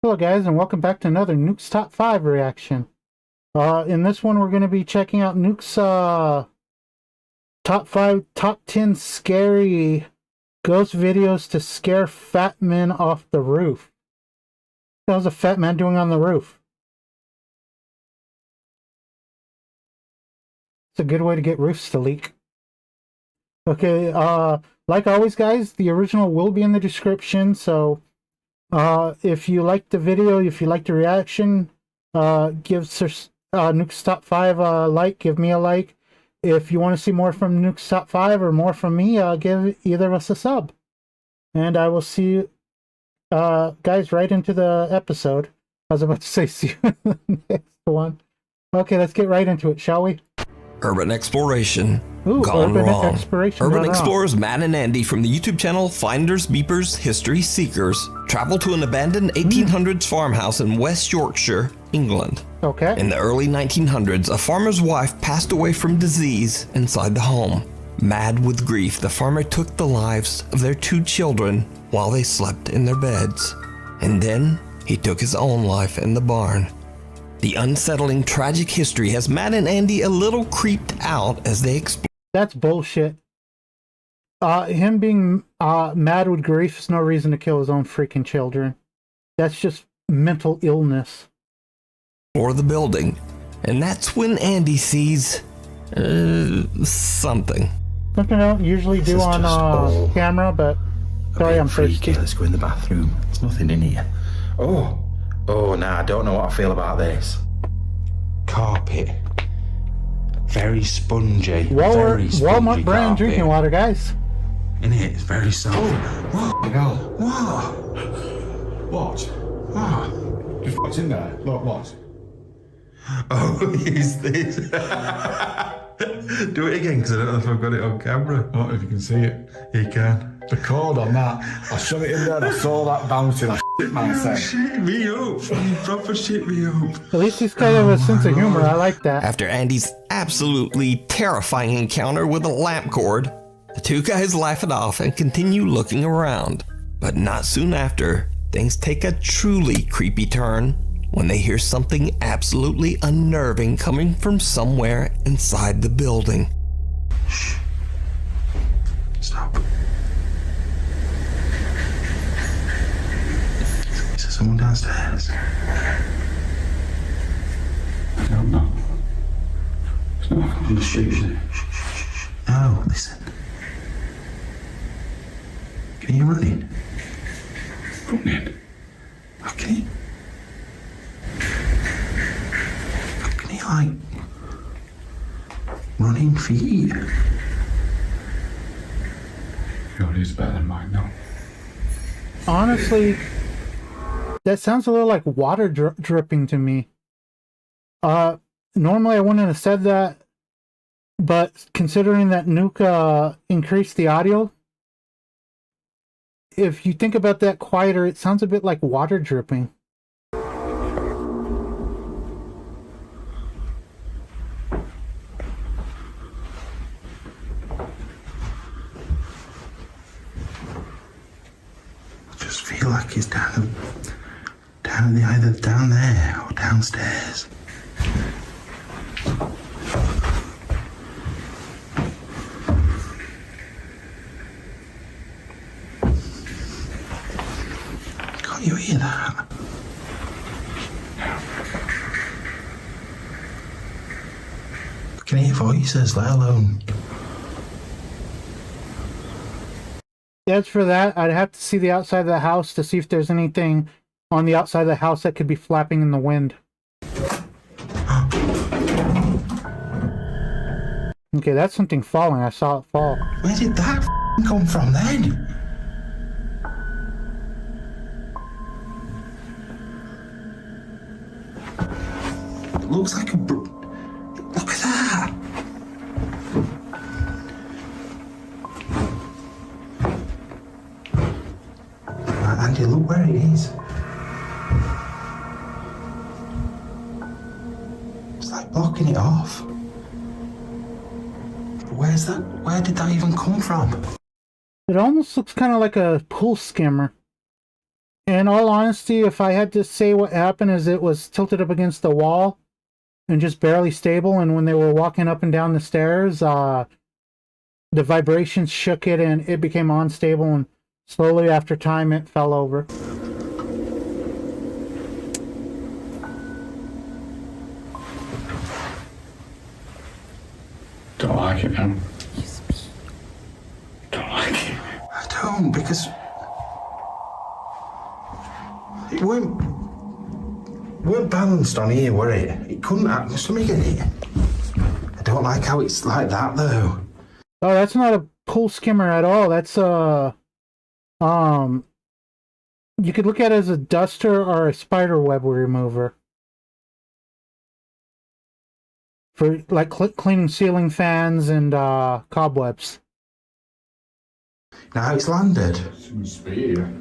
Hello guys, and welcome back to another Nukes Top 5 reaction. In this one we're going to be checking out Nukes top 10 scary ghost videos to scare fat men off the roof. What was a fat man doing on the roof? It's a good way to get roofs to leak. Okay, like always guys, the original will be in the description, so if you liked the video, if you liked the reaction, give Nukes Top 5 a like, give me a like. If you want to see more from Nukes Top 5 or more from me, give either of us a sub. And I will see you guys right into the episode. I was about to say see you in the next one. Okay, let's get right into it, shall we? Urban exploration Ooh, gone urban wrong. exploration Urban gone explorers Matt and Andy from the YouTube channel Finders Beepers History Seekers travel to an abandoned 1800s farmhouse in West Yorkshire, England. Okay. In the early 1900s, a farmer's wife passed away from disease inside the home. Mad with grief, the farmer took the lives of their 2 children while they slept in their beds. And then he took his own life in the barn. The unsettling, tragic history has Matt and Andy a little creeped out as they explore. That's bullshit. Him being mad with grief is no reason to kill his own freaking children. That's just mental illness. The building, and that's when Andy sees something. Something I don't usually do on camera, but sorry, I'm freaky. Let's go in the bathroom. There's nothing in here. Oh, nah, I don't know what I feel about this. Carpet. Very spongy. Walmart brand drinking water, guys. In it, it's very soft. What? What? Just what's in there? Look, what? Oh, is this? Do it again, because I don't know if I've got it on camera. I don't know if you can see it. You can. The cord on that. I shut it in there and I saw that bouncing. I shit myself. Shit me up. You proper shit me up. At least he's kind of a sense of humor. I like that. After Andy's absolutely terrifying encounter with a lamp cord, the 2 guys laugh it off and continue looking around. But not soon after, things take a truly creepy turn when they hear something absolutely unnerving coming from somewhere inside the building. Shh. Stop. Is there someone downstairs? I don't know. It's not on the street, is it? Shh. No, listen. Can you run in? Run in? Okay. Can you, like, running feet? Yours is better than mine, though. Honestly, that sounds a little like water dripping to me. Normally I wouldn't have said that, but considering that Nuke increased the audio, if you think about that quieter, it sounds a bit like water dripping. I just feel like it's either down there or downstairs. Can't you hear that? I can hear voices, let alone. As for that, I'd have to see the outside of the house to see if there's anything on the outside of the house that could be flapping in the wind. Okay, that's something falling. I saw it fall. Where did that come from then? It looks like a look at that. Andy, look where it is. It's like blocking it off. Where's that? Where did that even come from? It almost looks kind of like a pool skimmer. In all honesty, if I had to say what happened, is it was tilted up against the wall and just barely stable, and when they were walking up and down the stairs, the vibrations shook it and it became unstable, and slowly after time it fell over. Don't like it, Em. Don't like it. I don't, because it weren't balanced on here, were it? It couldn't act. Let me get it. I don't like how it's like that, though. Oh, that's not a pull skimmer at all. That's you could look at it as a duster or a spider web remover for like cleaning ceiling fans and cobwebs. Now it's landed. Seems to be here.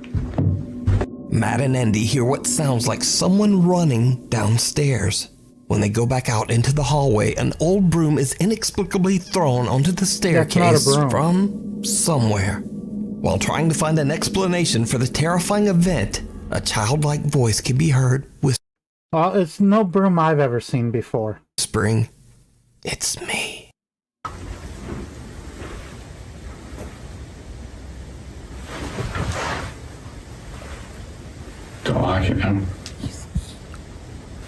Matt and Andy hear what sounds like someone running downstairs. When they go back out into the hallway, an old broom is inexplicably thrown onto the staircase from somewhere. While trying to find an explanation for the terrifying event, a childlike voice can be heard It's no broom I've ever seen before. whispering, "It's me." Don't like it, Em.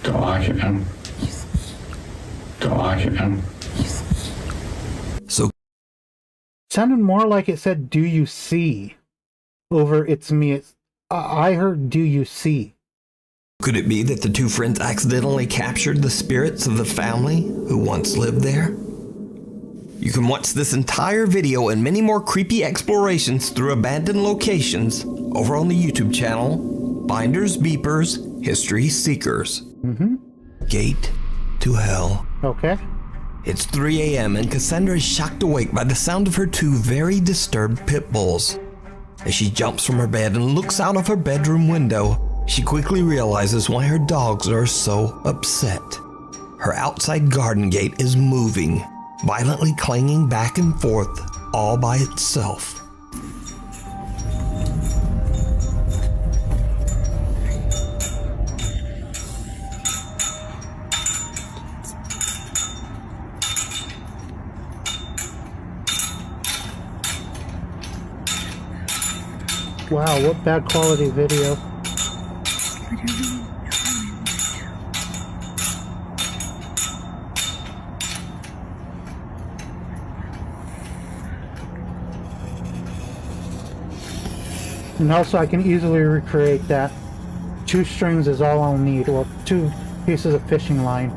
Don't like it, Em. Don't like it, Em. So Sounded more like it said, "Do you see?" over "It's me." I heard "Do you see?" could it be that the two friends accidentally captured the spirits of the family who once lived there? You can watch this entire video and many more creepy explorations through abandoned locations over on the YouTube channel Finders Beepers History Seekers. Gate to Hell. Okay. It's 3 a.m. and Cassandra is shocked awake by the sound of her two very disturbed pit bulls. As she jumps from her bed and looks out of her bedroom window, she quickly realizes why her dogs are so upset. Her outside garden gate is moving, violently clanging back and forth all by itself. Wow, what bad quality video. And also I can easily recreate that. 2 strings is all I'll need, or 2 pieces of fishing line.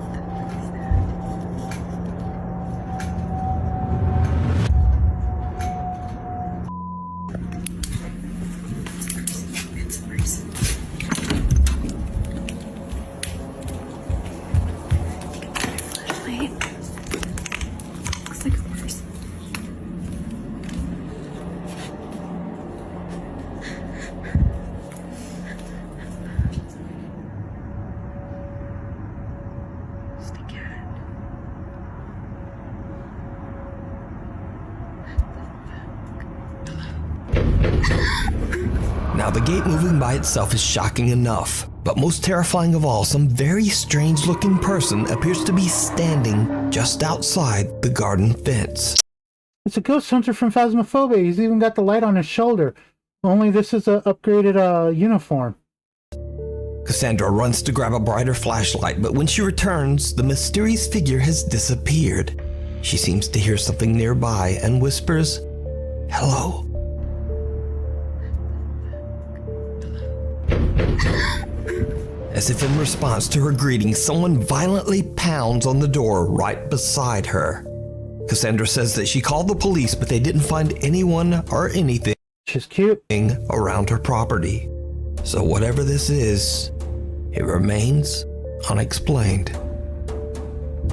Looks like a person. It's the cat. Now, the gate moving by itself is shocking enough, but most terrifying of all, some very strange looking person appears to be standing just outside the garden fence. It's a ghost hunter from Phasmophobia. He's even got the light on his shoulder. Only this is a upgraded uniform. Cassandra runs to grab a brighter flashlight, but when she returns, the mysterious figure has disappeared. She seems to hear something nearby and whispers, "Hello." As if in response to her greeting, someone violently pounds on the door right beside her. Cassandra says that she called the police, but they didn't find anyone or anything She's cute. around her property. So whatever this is, it remains unexplained.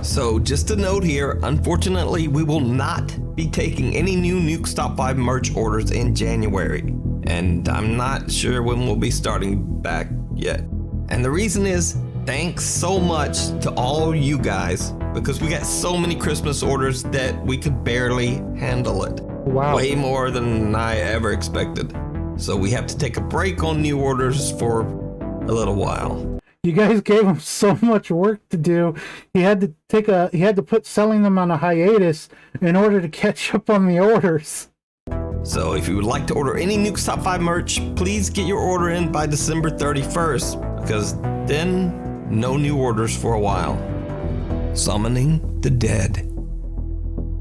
So just a note here, unfortunately, we will not be taking any new Nukes Top 5 merch orders in January. And I'm not sure when we'll be starting back yet. And the reason is, thanks so much to all you guys, because we got so many Christmas orders that we could barely handle it. Wow. Way more than I ever expected. So we have to take a break on new orders for a little while. You guys gave him so much work to do. He had to put selling them on a hiatus in order to catch up on the orders. So if you would like to order any Nukes Top 5 merch, please get your order in by December 31st, because then no new orders for a while. Summoning the Dead.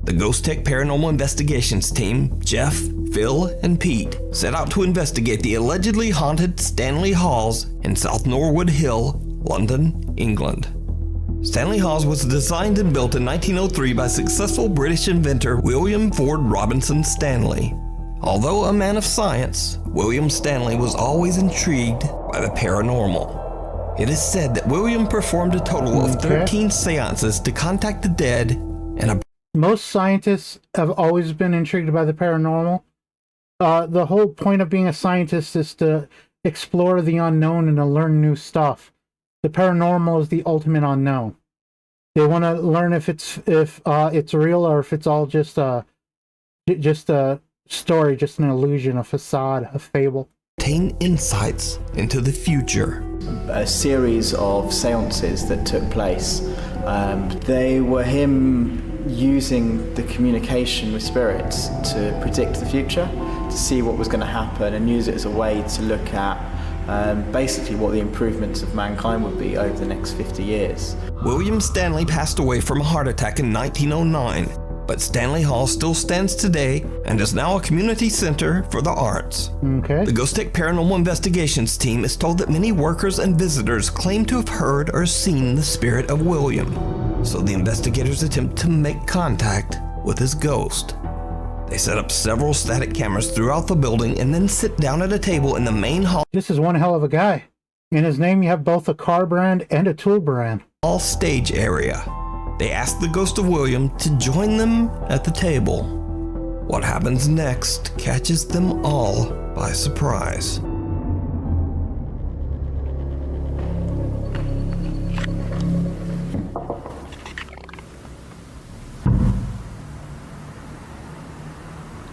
The Ghost Tech Paranormal Investigations team, Jeff, Phil, and Pete, set out to investigate the allegedly haunted Stanley Halls in South Norwood Hill, London, England. Stanley Halls was designed and built in 1903 by successful British inventor William Ford Robinson Stanley. Although a man of science, William Stanley was always intrigued by the paranormal. It is said that William performed a total of 13 seances to contact the dead and most scientists have always been intrigued by the paranormal. The whole point of being a scientist is to explore the unknown and to learn new stuff. The paranormal is the ultimate unknown. They want to learn if it's real or if it's all just a story, just an illusion, a facade, a fable. obtain insights into the future. A series of seances that took place. They were him using the communication with spirits to predict the future, to see what was going to happen and use it as a way to look at basically what the improvements of mankind would be over the next 50 years. William Stanley passed away from a heart attack in 1909, but Stanley Hall still stands today and is now a community center for the arts. Okay. The Ghost Tech Paranormal Investigations team is told that many workers and visitors claim to have heard or seen the spirit of William, so the investigators attempt to make contact with his ghost. They set up several static cameras throughout the building and then sit down at a table in the main hall This is one hell of a guy. In his name, you have both a car brand and a tool brand. stage area. They ask the ghost of William to join them at the table. What happens next catches them all by surprise.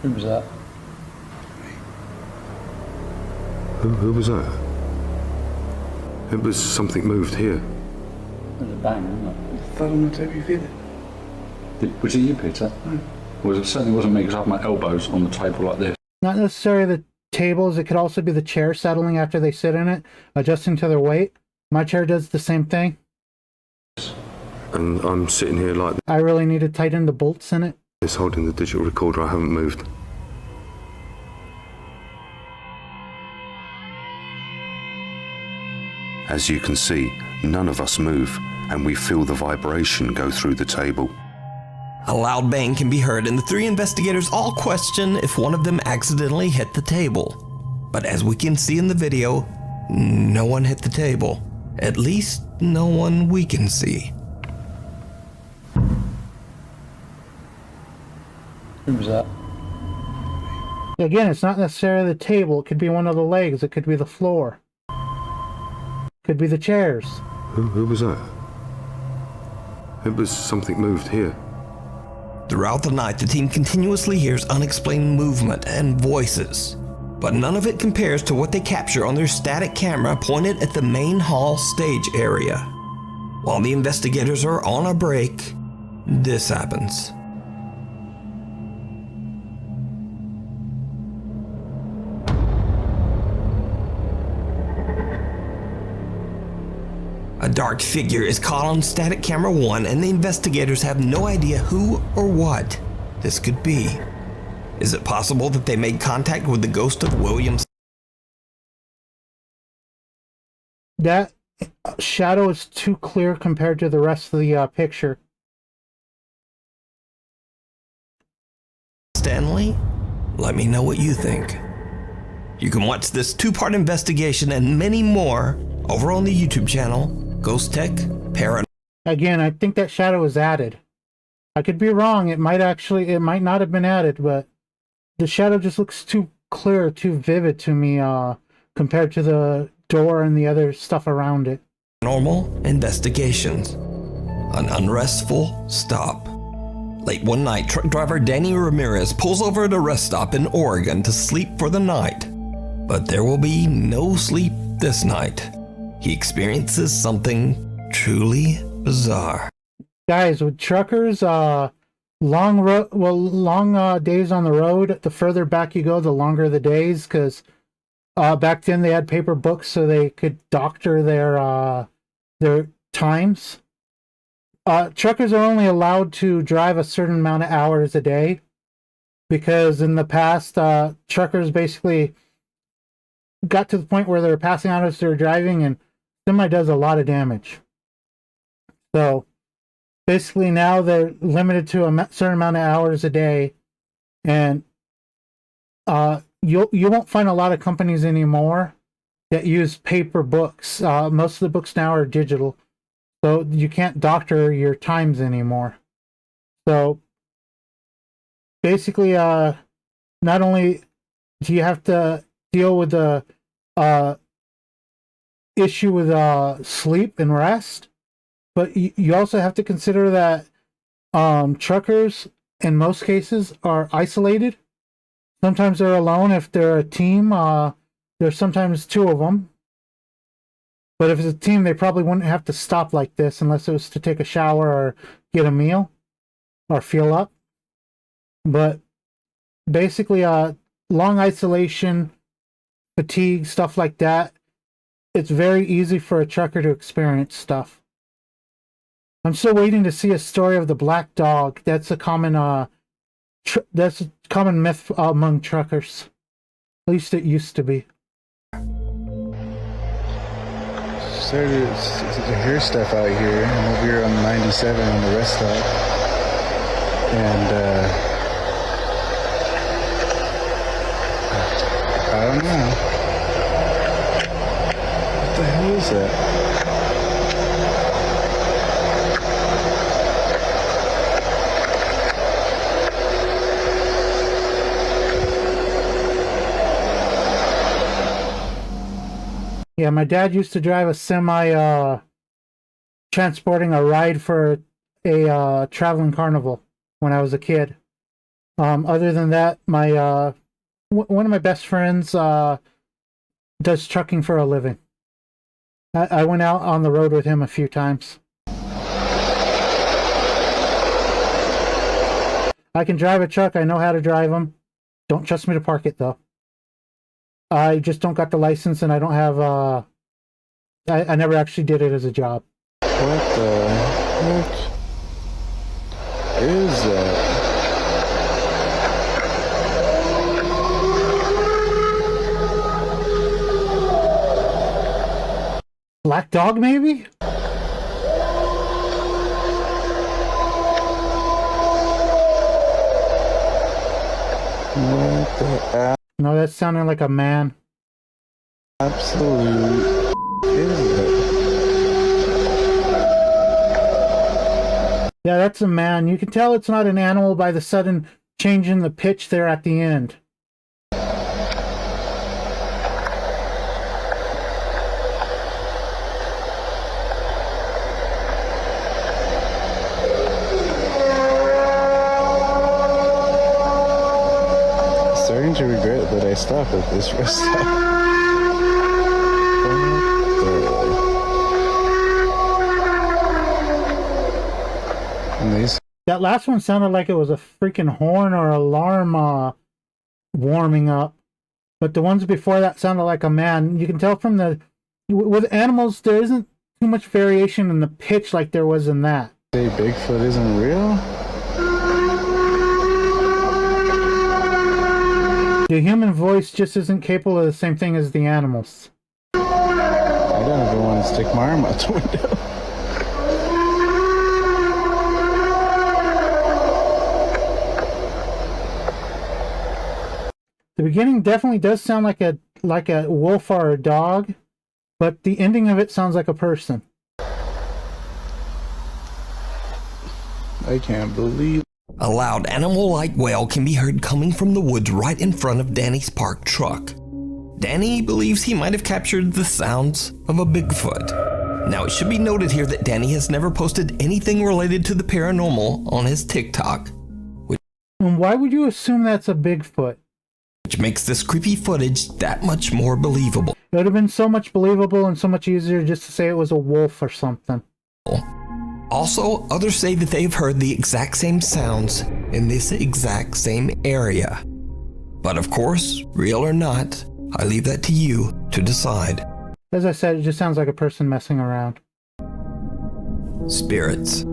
Who was that? Who was that? It was something moved here. It was a bang, wasn't Fell on the table, you feel it? it? Was it you, Peter? No. Well, it certainly wasn't me because I have my elbows on the table like this. Not necessarily the tables, it could also be the chair settling after they sit in it, adjusting to their weight. My chair does the same thing. And I'm sitting here like I really need to tighten the bolts in it. this, holding the digital recorder. I haven't moved. As you can see, none of us move, and we feel the vibration go through the table. A loud bang can be heard, and the three investigators all question if one of them accidentally hit the table. But as we can see in the video, no one hit the table. At least, no one we can see. Who was that? Again, it's not necessarily the table, it could be one of the legs, it could be the floor. Could be the chairs. Who was that? It was something moved here. Throughout the night, the team continuously hears unexplained movement and voices, but none of it compares to what they capture on their static camera pointed at the main hall stage area. While the investigators are on a break, this happens. A dark figure is caught on static camera 1, and the investigators have no idea who or what this could be. Is it possible that they made contact with the ghost of William? That shadow is too clear compared to the rest of the picture. Stanley? Let me know what you think. You can watch this 2-part investigation and many more over on the YouTube channel, Ghost Tech Paranormal. Again, I think that shadow is added. I could be wrong, it might not have been added, but the shadow just looks too clear, too vivid to me compared to the door and the other stuff around it. Investigations. An unrestful stop. Late one night, truck driver Danny Ramirez pulls over at a rest stop in Oregon to sleep for the night. But there will be no sleep this night. He experiences something truly bizarre. Guys, with truckers, long days on the road, the further back you go, the longer the days, because back then they had paper books so they could doctor their times. Truckers are only allowed to drive a certain amount of hours a day, because in the past, truckers basically got to the point where they were passing out as they were driving, and semi does a lot of damage. So basically now they're limited to a certain amount of hours a day, and you won't find a lot of companies anymore that use paper books. Most of the books now are digital, so you can't doctor your times anymore. So basically, not only do you have to deal with the issue with sleep and rest, but you also have to consider that truckers, in most cases, are isolated. Sometimes they're alone. If they're a team, there's sometimes two of them. But if it's a team, they probably wouldn't have to stop like this unless it was to take a shower or get a meal or fuel up. But basically, long isolation, fatigue, stuff like that, it's very easy for a trucker to experience stuff. I'm still waiting to see a story of the black dog. That's a common myth among truckers. At least it used to be. Started to hear stuff out here. I'm over here on 97 on the rest stop, and I don't know. What the hell is that? Yeah, my dad used to drive a semi transporting a ride for a traveling carnival when I was a kid. Other than that, my one of my best friends does trucking for a living. I went out on the road with him a few times. I can drive a truck. I know how to drive them. Don't trust me to park it, though. I just don't got the license, and I don't have, I never actually did it as a job. What the heck is that? Black dog, maybe? What the No, that sounded like a man. absolute is that? Yeah, that's a man. You can tell it's not an animal by the sudden change in the pitch there at the end. Starting to regret that I stopped at this rest stop. And these That last one sounded like it was a freaking horn or alarm warming up. But the ones before that sounded like a man. You can tell from the... With animals, there isn't too much variation in the pitch like there was in that. say Bigfoot isn't real? The human voice just isn't capable of the same thing as the animals. I don't ever want to stick my arm out the window. The beginning definitely does sound like a wolf or a dog, but the ending of it sounds like a person. I can't believe. A loud animal-like wail can be heard coming from the woods right in front of Danny's parked truck. Danny believes he might have captured the sounds of a Bigfoot. Now, it should be noted here that Danny has never posted anything related to the paranormal on his TikTok. And why would you assume that's a Bigfoot? which makes this creepy footage that much more believable. It would have been so much believable and so much easier just to say it was a wolf or something. Also, others say that they've heard the exact same sounds in this exact same area. But of course, real or not, I leave that to you to decide. As I said, it just sounds like a person messing around. Spirits.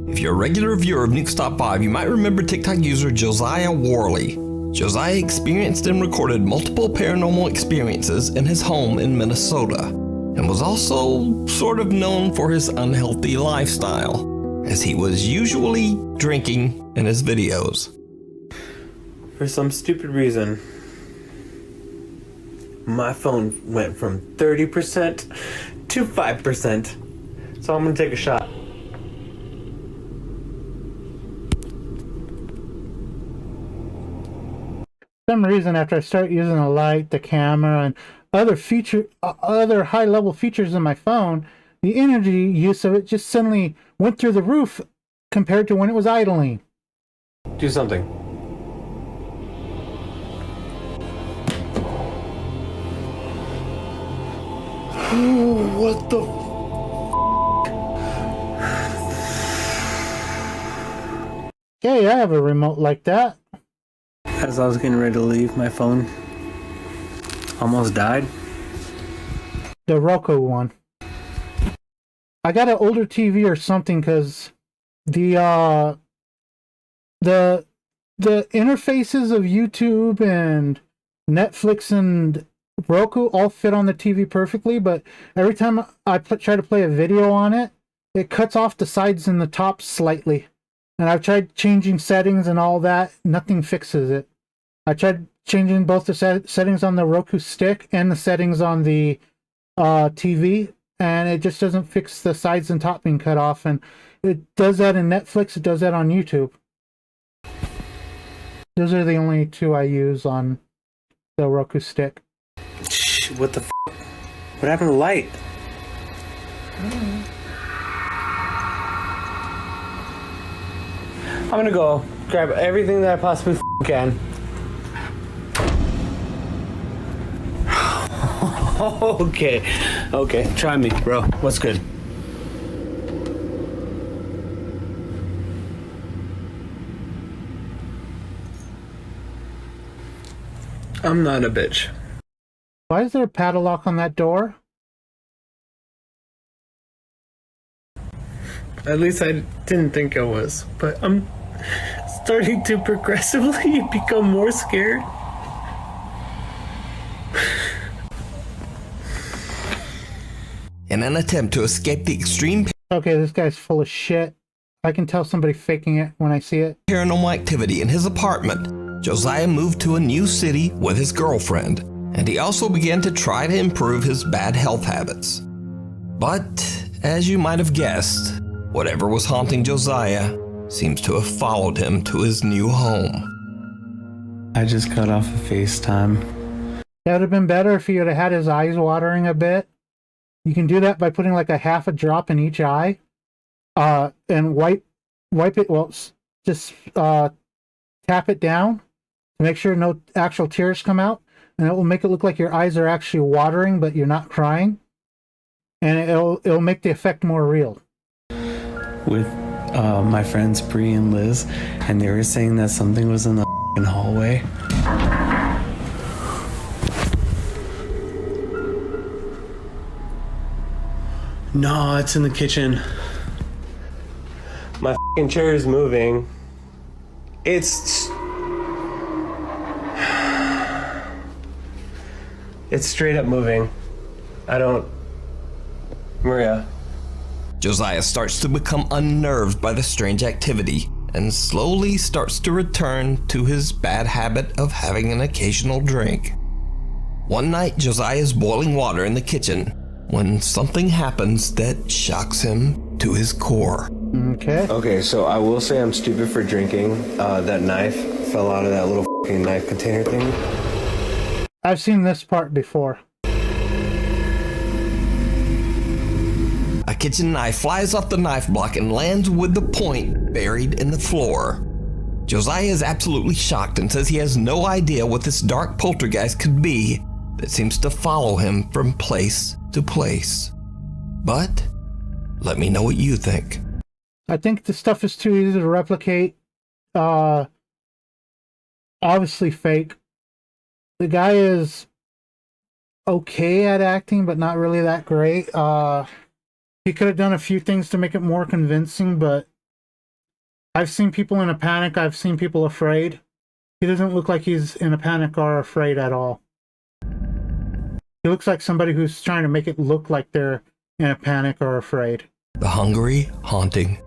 If you're a regular viewer of Nukes Top 5, you might remember TikTok user Josiah Worley. Josiah experienced and recorded multiple paranormal experiences in his home in Minnesota, and was also sort of known for his unhealthy lifestyle, as he was usually drinking in his videos. For some stupid reason, my phone went from 30% to 5%. So I'm gonna take a shot. For some reason, after I start using the light, the camera, and other high-level features in my phone, the energy use of it just suddenly went through the roof compared to when it was idling. Do something. Ooh, what the Okay, I have a remote like that. As I was getting ready to leave, my phone almost died. The Roku one. I got an older TV or something because the interfaces of YouTube and Netflix and Roku all fit on the TV perfectly, but every time I try to play a video on it, it cuts off the sides and the top slightly. And I've tried changing settings and all that. Nothing fixes it. I tried changing both the settings on the Roku stick and the settings on the TV, and it just doesn't fix the sides and top being cut off. And it does that in Netflix. It does that on YouTube. Those are the only two I use on the Roku stick. What the f? What happened to the light? I'm gonna go grab everything that I possibly can. Okay, try me, bro. What's good? I'm not a bitch. Why is there a padlock on that door? At least I didn't think I was, but I'm starting to progressively become more scared. In an attempt to escape the extreme Okay, this guy's full of shit. I can tell somebody faking it when I see it. paranormal activity in his apartment, Josiah moved to a new city with his girlfriend, and he also began to try to improve his bad health habits. But, as you might have guessed, whatever was haunting Josiah seems to have followed him to his new home. I just cut off a FaceTime. That would have been better if he would have had his eyes watering a bit. You can do that by putting like a half a drop in each eye, and wipe it. Well, just tap it down to make sure no actual tears come out, and it will make it look like your eyes are actually watering, but you're not crying, and it'll make the effect more real. With my friends Bree and Liz, and they were saying that something was in the hallway. No, it's in the kitchen. My fucking chair is moving. It's straight up moving. Maria. Josiah starts to become unnerved by the strange activity and slowly starts to return to his bad habit of having an occasional drink. One night, Josiah is boiling water in the kitchen when something happens that shocks him to his core. Okay, so I will say I'm stupid for drinking. That knife fell out of that little fucking knife container thing. I've seen this part before. A kitchen knife flies off the knife block and lands with the point buried in the floor. Josiah is absolutely shocked and says he has no idea what this dark poltergeist could be that seems to follow him from place to place. But let me know what you think. I think the stuff is too easy to replicate. Obviously fake. The guy is okay at acting, but not really that great. He could have done a few things to make it more convincing, but I've seen people in a panic. I've seen people afraid. He doesn't look like he's in a panic or afraid at all. He looks like somebody who's trying to make it look like they're in a panic or afraid. The Hungary Haunting.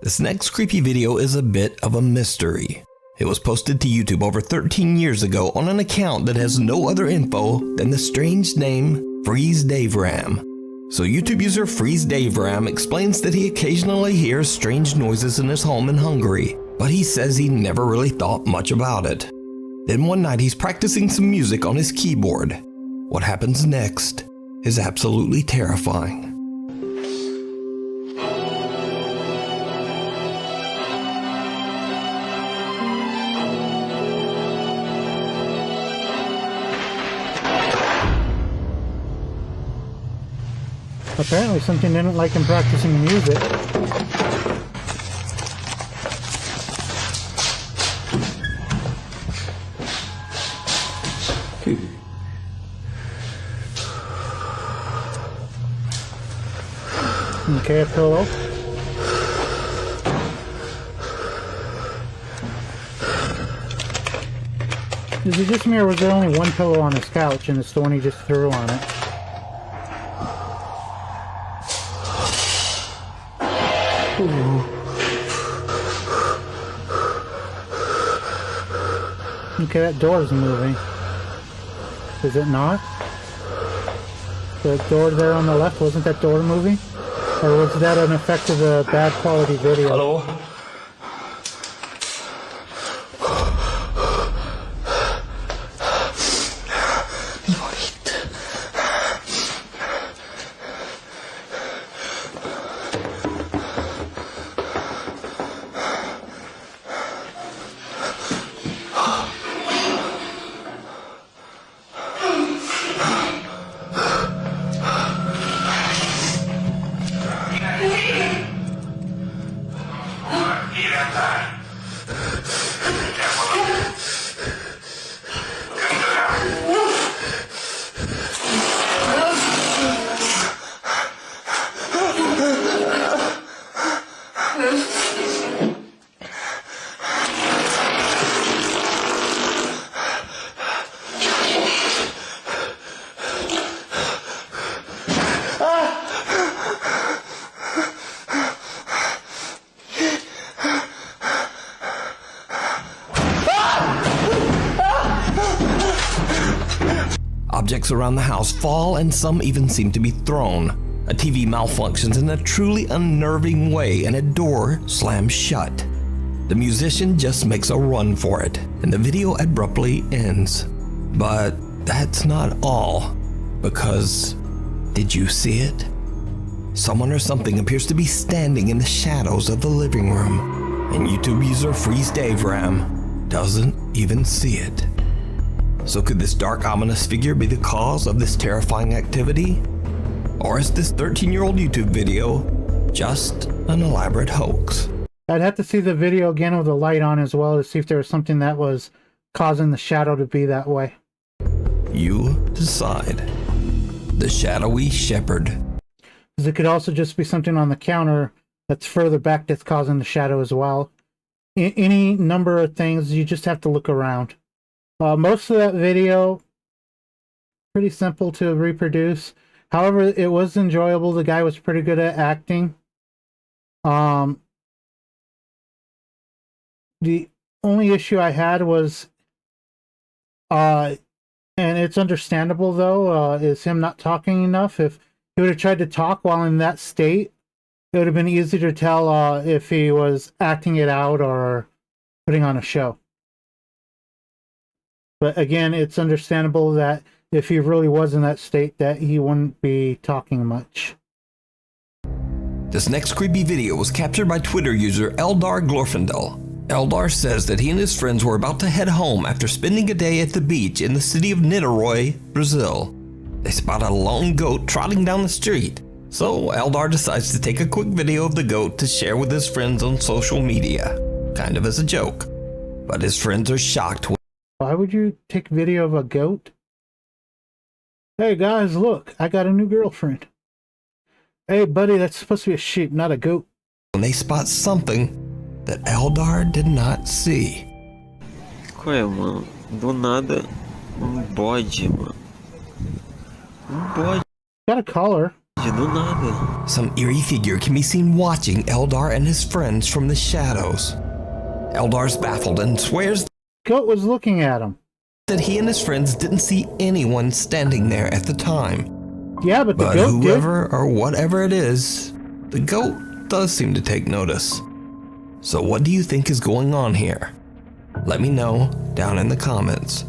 This next creepy video is a bit of a mystery. It was posted to YouTube over 13 years ago on an account that has no other info than the strange name Freeze Dave Ram. So YouTube user Freeze Dave Ram explains that he occasionally hears strange noises in his home in Hungary, but he says he never really thought much about it. Then one night he's practicing some music on his keyboard. What happens next is absolutely terrifying. Apparently something didn't like him practicing music. Okay, a pillow. Is it just me, or was there only one pillow on his couch and it's the one he just threw on it? Ooh. Okay, that door is moving. Is it not? The door there on the left, wasn't that door moving? Or was that an effect of the bad quality video? Hello? Objects around the house fall and some even seem to be thrown. A TV malfunctions in a truly unnerving way and a door slams shut. The musician just makes a run for it and the video abruptly ends. But that's not all, because did you see it? Someone or something appears to be standing in the shadows of the living room, and YouTube user Freeze Dave Ram doesn't even see it. So could this dark, ominous figure be the cause of this terrifying activity? Or is this 13-year-old YouTube video just an elaborate hoax? I'd have to see the video again with the light on as well to see if there was something that was causing the shadow to be that way. You decide. The Shadowy Shepherd. Because it could also just be something on the counter that's further back that's causing the shadow as well. Any number of things, you just have to look around. Most of that video, pretty simple to reproduce. However, it was enjoyable. The guy was pretty good at acting. The only issue I had was, and it's understandable though, is him not talking enough. If he would have tried to talk while in that state, it would have been easy to tell if he was acting it out or putting on a show. But again, it's understandable that if he really was in that state, that he wouldn't be talking much. This next creepy video was captured by Twitter user Eldar Glorfindel. Eldar says that he and his friends were about to head home after spending a day at the beach in the city of Niterói, Brazil. They spot a lone goat trotting down the street, so Eldar decides to take a quick video of the goat to share with his friends on social media, kind of as a joke. But his friends are shocked. Why would you take video of a goat? Hey guys, look, I got a new girlfriend. Hey buddy, that's supposed to be a sheep, not a goat. When they spot something that Eldar did not see. Qual é, mano? Do nada, bode, mano. Bode. Got a collar. Do nada. Some eerie figure can be seen watching Eldar and his friends from the shadows. Eldar's baffled and swears Goat was looking at him. that he and his friends didn't see anyone standing there at the time. Yeah, but the But goat whoever or whatever it is, the goat does seem to take notice. So what do you think is going on here? Let me know down in the comments.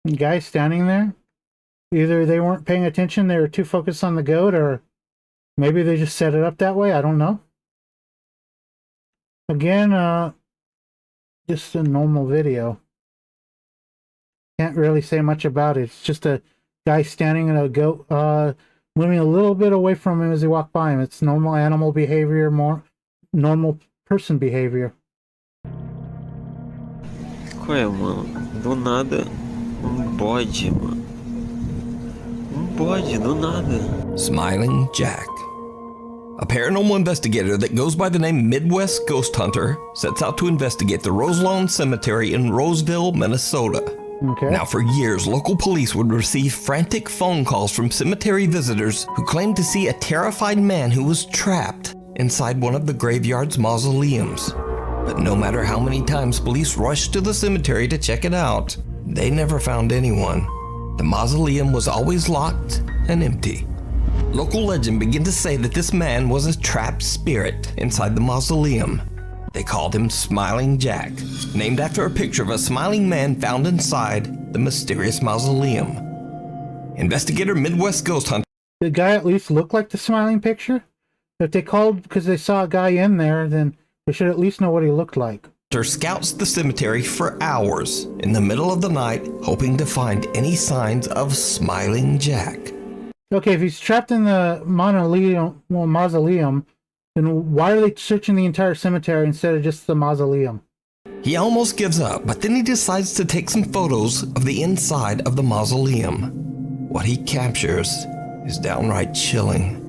did. Guy standing there. Either they weren't paying attention, they were too focused on the goat, or maybe they just set it up that way. I don't know. Again, just a normal video. Can't really say much about it. It's just a guy standing and a goat moving a little bit away from him as he walked by him. It's normal animal behavior, more normal person behavior. Qual é, mano? Do nada, bode, mano. Bode, do nada. Smiling Jack. A paranormal investigator that goes by the name Midwest Ghost Hunter sets out to investigate the Roselawn Cemetery in Roseville, Minnesota. Okay. Now, for years, local police would receive frantic phone calls from cemetery visitors who claimed to see a terrified man who was trapped inside one of the graveyard's mausoleums. But no matter how many times police rushed to the cemetery to check it out, they never found anyone. The mausoleum was always locked and empty. Local legend began to say that this man was a trapped spirit inside the mausoleum. They called him Smiling Jack, named after a picture of a smiling man found inside the mysterious mausoleum. Investigator Midwest Ghost Hunter. Did the guy at least look like the smiling picture? If they called because they saw a guy in there, then they should at least know what he looked like. Scouts the cemetery for hours in the middle of the night, hoping to find any signs of Smiling Jack. Okay, if he's trapped in the mausoleum, then why are they searching the entire cemetery instead of just the mausoleum? He almost gives up, but then he decides to take some photos of the inside of the mausoleum. What he captures is downright chilling.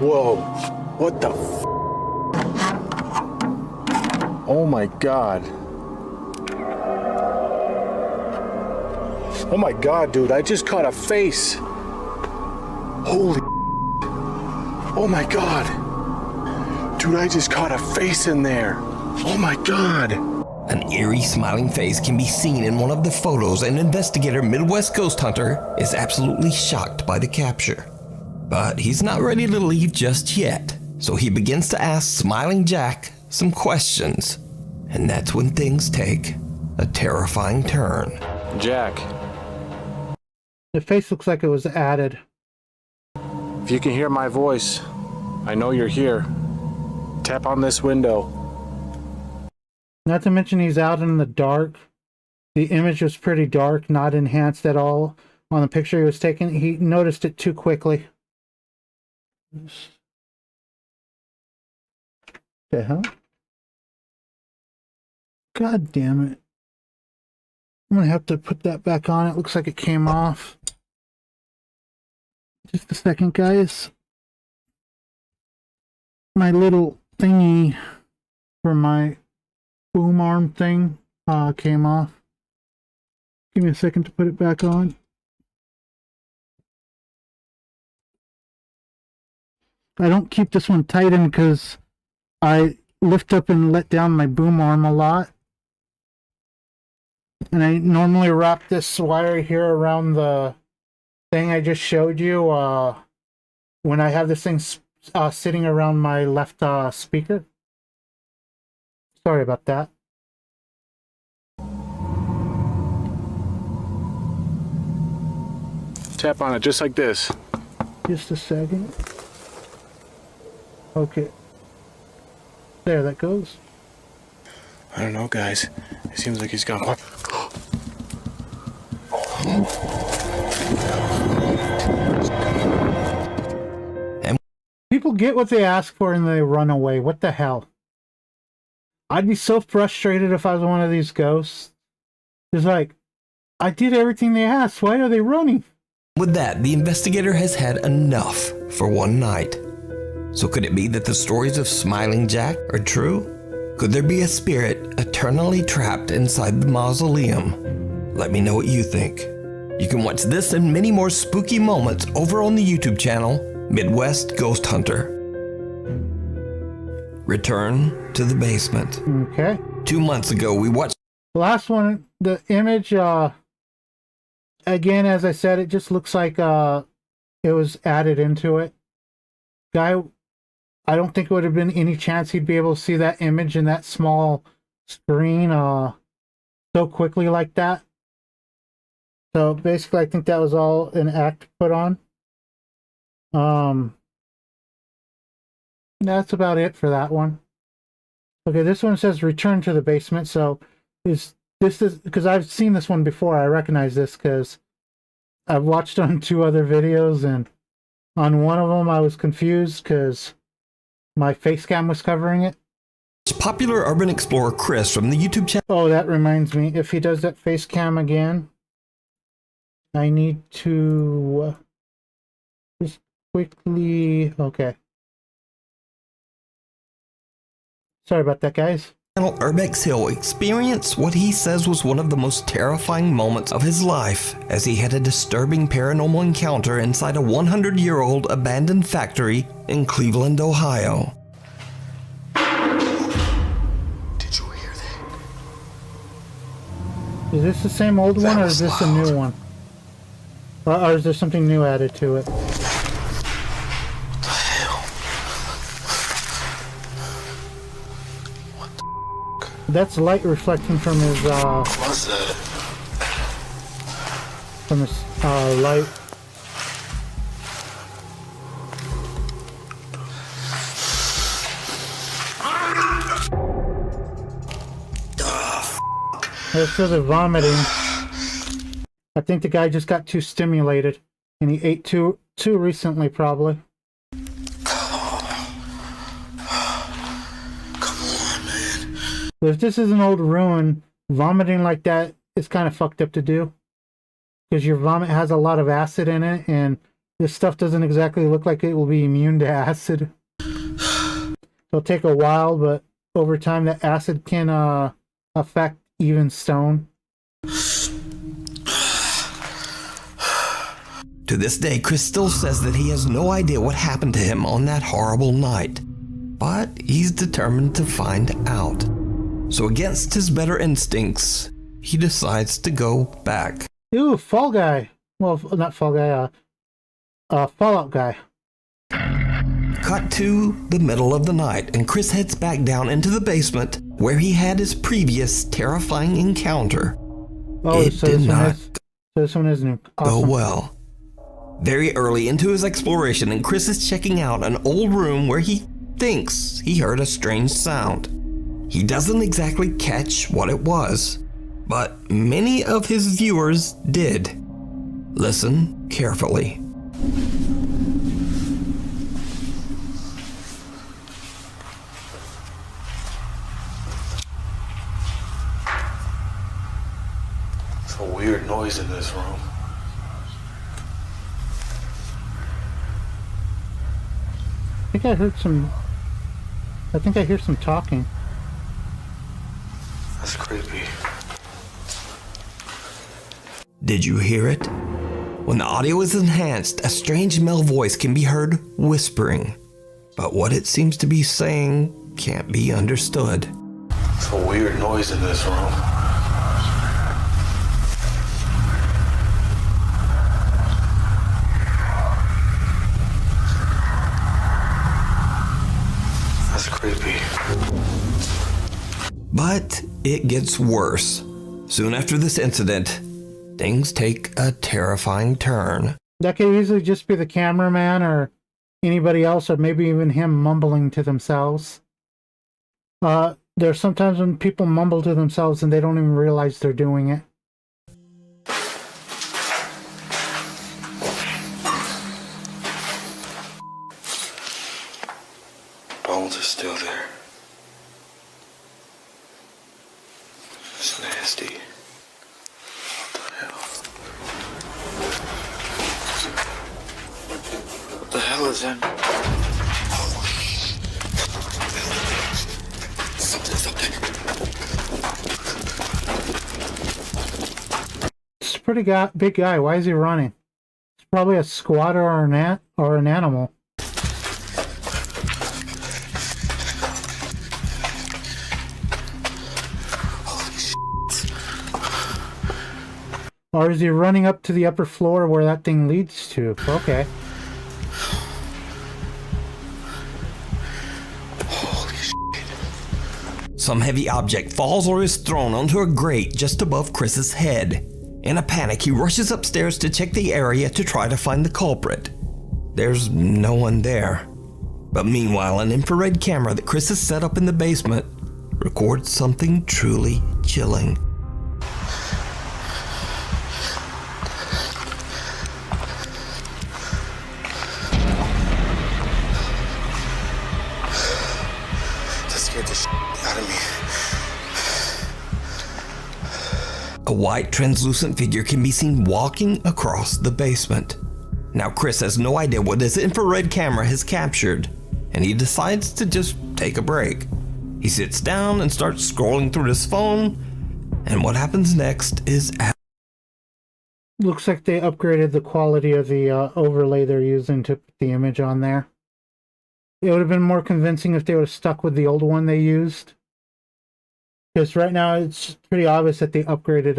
Whoa. What the Oh my god. Oh my god, dude. I just caught a face. Holy Oh my god. Dude, I just caught a face in there. Oh my god. An eerie smiling face can be seen in one of the photos, and investigator Midwest Ghost Hunter is absolutely shocked by the capture. But he's not ready to leave just yet, so he begins to ask Smiling Jack some questions. And that's when things take a terrifying turn. Jack, The face looks like it was added. if you can hear my voice, I know you're here. Tap on this window. Not to mention he's out in the dark. The image was pretty dark, not enhanced at all on the picture he was taking. He noticed it too quickly. The hell? God damn it. I'm gonna have to put that back on. It looks like it came off. Just a second, guys. My little thingy for my boom arm thing came off. Give me a second to put it back on. I don't keep this one tight in because I lift up and let down my boom arm a lot. And I normally wrap this wire here around the thing I just showed you when I have this thing sitting around my left speaker. Sorry about that. Tap on it just like this. Just a second. Okay. There, that goes. I don't know, guys. It seems like he's gone. People get what they ask for and they run away. What the hell? I'd be so frustrated if I was one of these ghosts. It's like, I did everything they asked. Why are they running? With that, the investigator has had enough for one night. So could it be that the stories of Smiling Jack are true? Could there be a spirit eternally trapped inside the mausoleum? Let me know what you think. You can watch this and many more spooky moments over on the YouTube channel, Midwest Ghost Hunter. Return to the basement. Okay. 2 months ago, we watched... Last one, the image, again, as I said, it just looks like it was added into it. Guy, I don't think it would have been any chance he'd be able to see that image in that small screen so quickly like that. So basically, I think that was all an act put on. That's about it for that one. Okay, this one says return to the basement. So this is because I've seen this one before. I recognize this because I've watched on 2 other videos, and on one of them I was confused because my face cam was covering it. Popular urban explorer Chris from the YouTube channel. Oh, that reminds me. If he does that face cam again, I need to just quickly... Okay. Sorry about that, guys. Urbex Hill experienced what he says was one of the most terrifying moments of his life as he had a disturbing paranormal encounter inside a 100-year-old abandoned factory in Cleveland, Ohio. Did you hear that? Is this the same old one, or is this a new one? Or is there something new added to it? That's light reflecting from his What's that? from his light. It says they're vomiting. I think the guy just got too stimulated, and he ate too recently, probably. If this is an old ruin, vomiting like that is kind of fucked up to do. Because your vomit has a lot of acid in it, and this stuff doesn't exactly look like it will be immune to acid. It'll take a while, but over time that acid can affect even stone. To this day, Chris still says that he has no idea what happened to him on that horrible night. But he's determined to find out. So against his better instincts, he decides to go back. Ooh, Fall Guy. Well, not Fall Guy, Fallout Guy. Cut to the middle of the night, and Chris heads back down into the basement where he had his previous terrifying encounter. Oh, it so did not this one is new. go Awesome. well. Very early into his exploration, and Chris is checking out an old room where he thinks he heard a strange sound. He doesn't exactly catch what it was, but many of his viewers did. Listen carefully. It's a weird noise in this room. I think I heard some... I think I hear some talking. That's creepy. Did you hear it? When the audio is enhanced, a strange male voice can be heard whispering, but what it seems to be saying can't be understood. It's a weird noise in this room. That's creepy. But it gets worse. Soon after this incident, things take a terrifying turn. That could easily just be the cameraman or anybody else, or maybe even him mumbling to themselves. There's sometimes when people mumble to themselves and they don't even realize they're doing it. Bones are still there. It's nasty. What the hell is that? Something's up there. It's a pretty big guy. Why is he running? It's probably a squatter or an animal. Or is he running up to the upper floor where that thing leads to? Okay. Holy shit. Some heavy object falls or is thrown onto a grate just above Chris's head. In a panic, he rushes upstairs to check the area to try to find the culprit. There's no one there. But meanwhile, an infrared camera that Chris has set up in the basement records something truly chilling. Scared the shit out of me. A white translucent figure can be seen walking across the basement. Now Chris has no idea what his infrared camera has captured, and he decides to just take a break. He sits down and starts scrolling through his phone, and what happens next is... Looks like they upgraded the quality of the overlay they're using to put the image on there. It would have been more convincing if they would have stuck with the old one they used. Because right now it's pretty obvious that they upgraded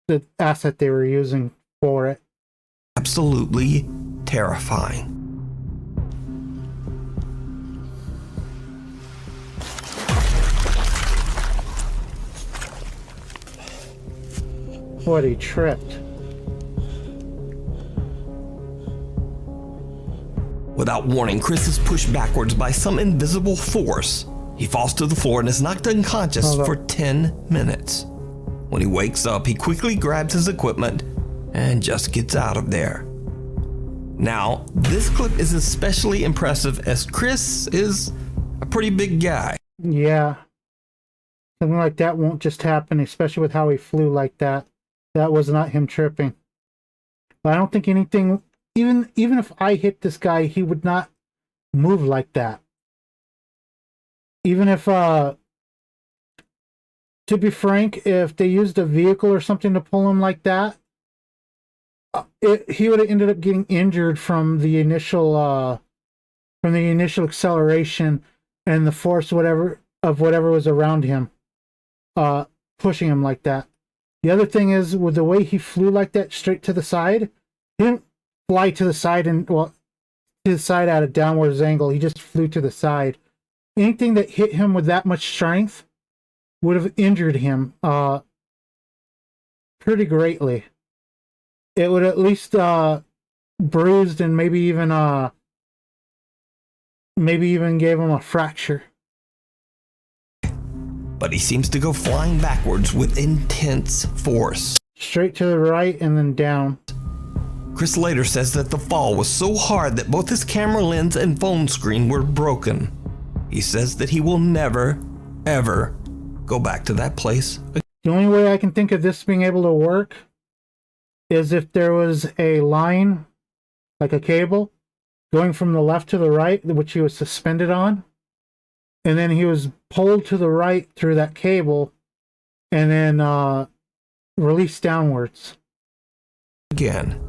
the asset they were using for it. Absolutely terrifying. What, he tripped. Without warning, Chris is pushed backwards by some invisible force. He falls to the floor and is knocked unconscious for 10 minutes. When he wakes up, he quickly grabs his equipment and just gets out of there. Now, this clip is especially impressive as Chris is a pretty big guy. Yeah. Something like that won't just happen, especially with how he flew like that. That was not him tripping. But I don't think anything... Even if I hit this guy, he would not move like that. Even if, to be frank, if they used a vehicle or something to pull him like that, he would have ended up getting injured from the initial acceleration and the force whatever was around him, pushing him like that. The other thing is, with the way he flew like that straight to the side, he didn't fly to the side to the side at a downwards angle. He just flew to the side. Anything that hit him with that much strength would have injured him pretty greatly. It would at least bruised and maybe even gave him a fracture. But he seems to go flying backwards with intense force. Straight to the right and then down. Chris later says that the fall was so hard that both his camera lens and phone screen were broken. He says that he will never, ever go back to that place. The only way I can think of this being able to work is if there was a line, like a cable, going from the left to the right, which he was suspended on, and then he was pulled to the right through that cable, and then released downwards. Again,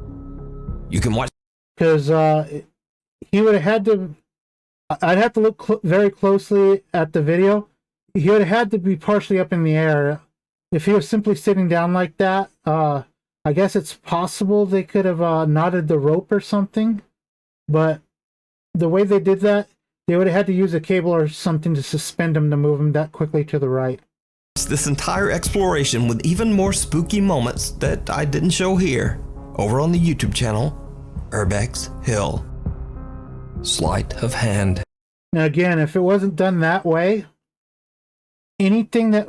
you can watch... Because he would have had to... I'd have to look very closely at the video. He would have had to be partially up in the air. If he was simply sitting down like that, I guess it's possible they could have knotted the rope or something. But the way they did that, They would have had to use a cable or something to suspend him to move him that quickly to the right. This entire exploration with even more spooky moments that I didn't show here over on the YouTube channel, Urbex Hill. Sleight of hand. Now again, if it wasn't done that way, anything that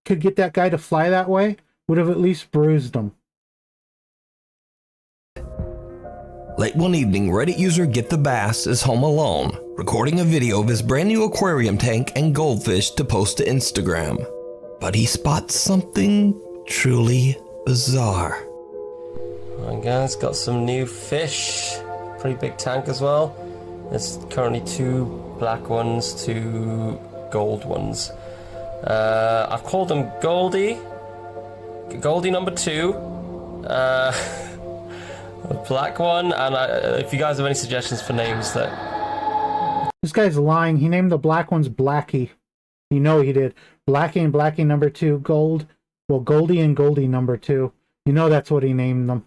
could get that guy to fly that way would have at least bruised him. Late one evening, Reddit user Get the Bass is home alone, recording a video of his brand new aquarium tank and goldfish to post to Instagram. But he spots something truly bizarre. Alright guys, got some new fish. Pretty big tank as well. There's currently 2 black ones, 2 gold ones. I've called them Goldie number 2. The black one, and if you guys have any suggestions for names that... This guy's lying. He named the black ones Blackie. You know he did. Blackie and Blackie number 2, Gold. Well, Goldie and Goldie number 2. You know that's what he named them.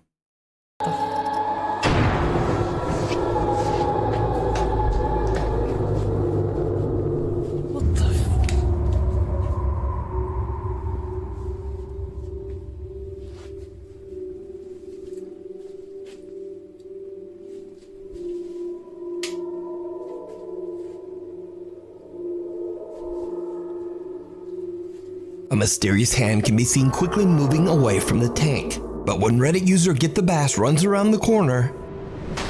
A mysterious hand can be seen quickly moving away from the tank, but when Reddit user Get the Bass runs around the corner,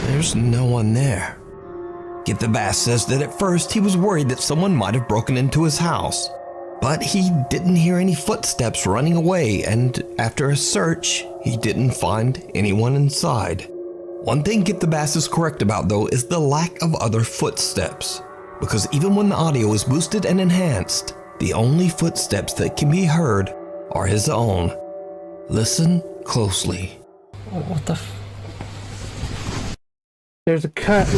there's no one there. Get the Bass says that at first he was worried that someone might have broken into his house, but he didn't hear any footsteps running away, and after a search, he didn't find anyone inside. One thing Get the Bass is correct about though is the lack of other footsteps, because even when the audio is boosted and enhanced, the only footsteps that can be heard are his own. Listen closely. What the There's a cut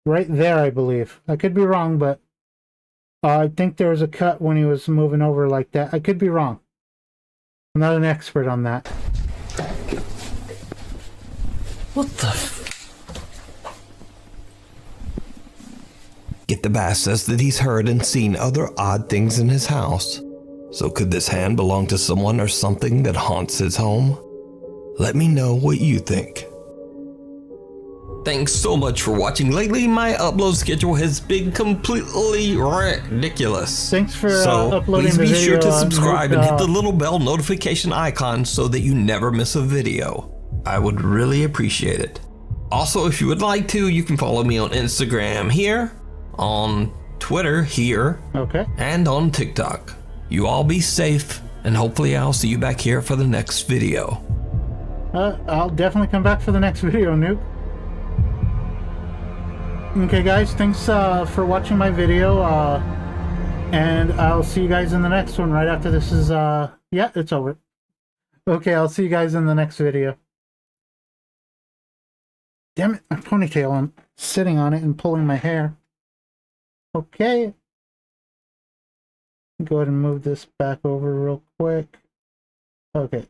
right there, I believe. I could be wrong, but I think there was a cut when he was moving over like that. I could be wrong. I'm not an expert on that. What the Get the Bass says that he's heard and seen other odd things in his house. So could this hand belong to someone or something that haunts his home? Let me know what you think. Thanks so much for watching. Lately, my upload schedule has been completely ridiculous. Thanks for please uploading the be video sure to on subscribe and Nuke, hit the little bell notification icon so that you never miss a video. I would really appreciate it. Also, if you would like to, you can follow me on Instagram here, on Twitter here, okay, and on TikTok. You all be safe, and hopefully I'll see you back here for the next video. I'll definitely come back for the next video, Nuke. Okay guys, thanks for watching my video, and I'll see you guys in the next one right after this is, yeah, it's over. Okay, I'll see you guys in the next video. Damn it, my ponytail, I'm sitting on it and pulling my hair. Okay. Go ahead and move this back over real quick. Okay.